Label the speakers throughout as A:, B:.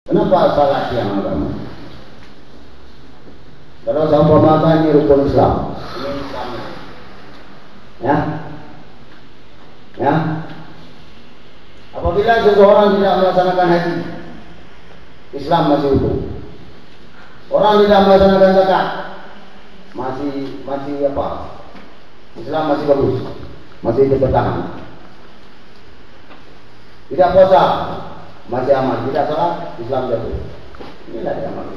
A: Kenapa salah tiang agama? Kalau seumpama ini rukun Islam, ini Islamnya, ya. Apabila seseorang tidak melaksanakan haji, Islam masih utuh. Orang tidak melaksanakan zakat, masih apa? Islam masih bagus, masih bertahan. Tidak puasa, masih aman. Tidak salat, Islam jatuh. Inilah yang aman.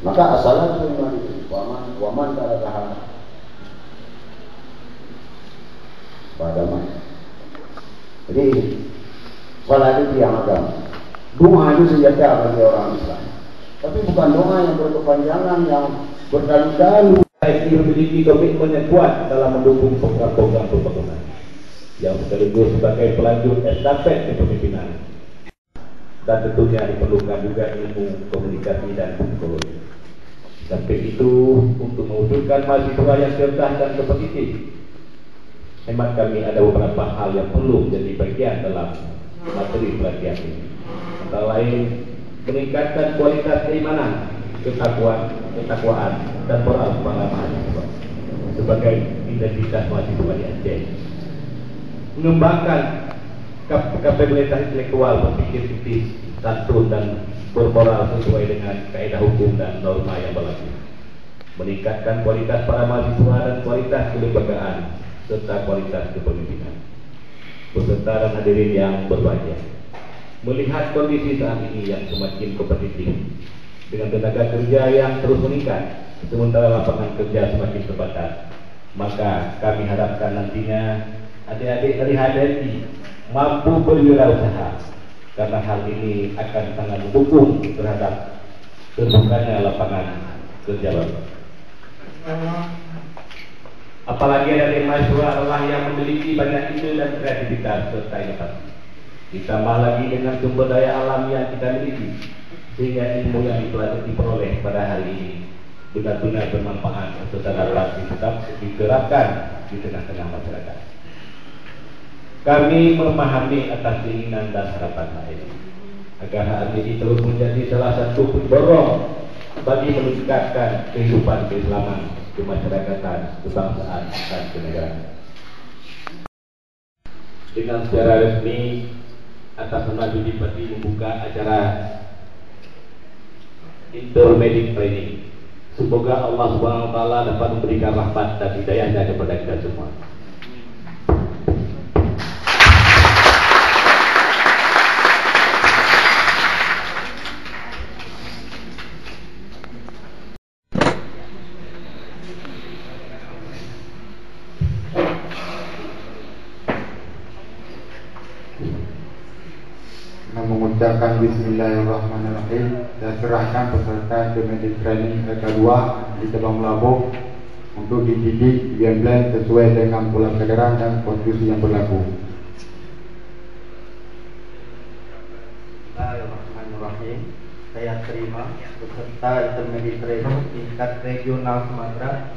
A: Maka as-salatu waman tarakaha pada man. Jadi salat itu yang agama. Doa itu senjata bagi orang Islam. Tapi bukan doa yang berkepanjangan, yang berkali-kali.
B: IC memiliki komitmen yang kuat dalam mendukung program-program pembangunan yang sekaligus sebagai pelanjut estafet kepemimpinan, dan tentunya diperlukan juga ilmu komunikasi dan psikologi. Sampai itu, untuk mewujudkan mahasiswa yang cerdas dan kompetitif, hemat kami ada beberapa hal yang perlu menjadi bagian dalam materi pelatihan ini. Antara lain, meningkatkan kualitas keimanan, ketakwaan dan moral para mahasiswa sebagai identitas mahasiswa di Aceh. Mengembangkan kapabilitas intelektual, berpikir kritis, santun dan bermoral sesuai dengan kaidah hukum dan norma yang berlaku. Meningkatkan kualitas para mahasiswa dan kualitas kelembagaan serta kualitas kepemimpinan. Peserta dan hadirin yang berbahagia, melihat kondisi saat ini yang semakin kompetitif dengan tenaga kerja yang terus meningkat sementara lapangan kerja semakin terbatas, maka kami harapkan nantinya adik-adik dari HDI mampu berwirausaha, karena hal ini akan sangat mendukung terhadap terbukanya lapangan kerja baru. Apalagi adik-adik mahasiswa adalah yang memiliki banyak ide dan kreativitas serta inovasi. Ditambah lagi dengan sumber daya alam yang kita miliki, sehingga ilmu yang diperoleh pada hari ini benar-benar bermanfaat serta dapat diterapkan di tengah-tengah masyarakat. Kami memahami atas keinginan dan harapan HDI agar HDI terus menjadi salah satu pendorong bagi meningkatkan kehidupan keislaman, kemasyarakatan, kebangsaan dan kenegaraan. Dengan secara resmi atas nama Bupati membuka acara Intermediate Training. Semoga Allah Subhanahu wa taala dapat memberikan rahmat dan hidayahnya kepada kita semua.
C: Mengucapkan Bismillahirrahmanirrahim. Saya serahkan peserta Intermediate Training Reka 2 di Cabang Labuh untuk dididik gambling sesuai dengan pola kesadaran dan konstitusi yang berlaku.
D: Bismillahirrahmanirrahim. Saya terima peserta Intermediate Training tingkat regional Sumatera.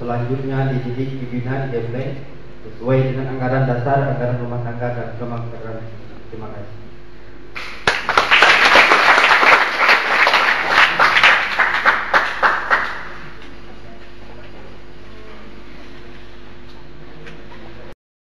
D: Selanjutnya dididik pimpinan gambling sesuai dengan anggaran dasar, anggaran rumah tangga dan kemakmuran. Terima kasih.